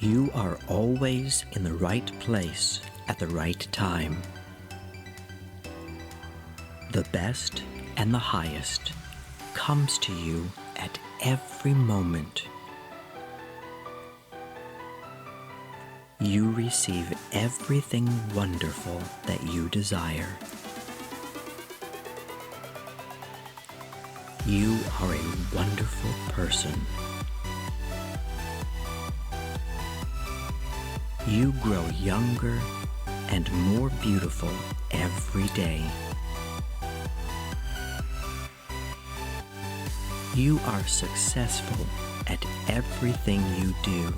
You are always in the right place at the right time. The best and the highest comes to you at every moment. You receive everything wonderful that you desire. You are a wonderful person. You grow younger and more beautiful every day. You are successful at everything you do.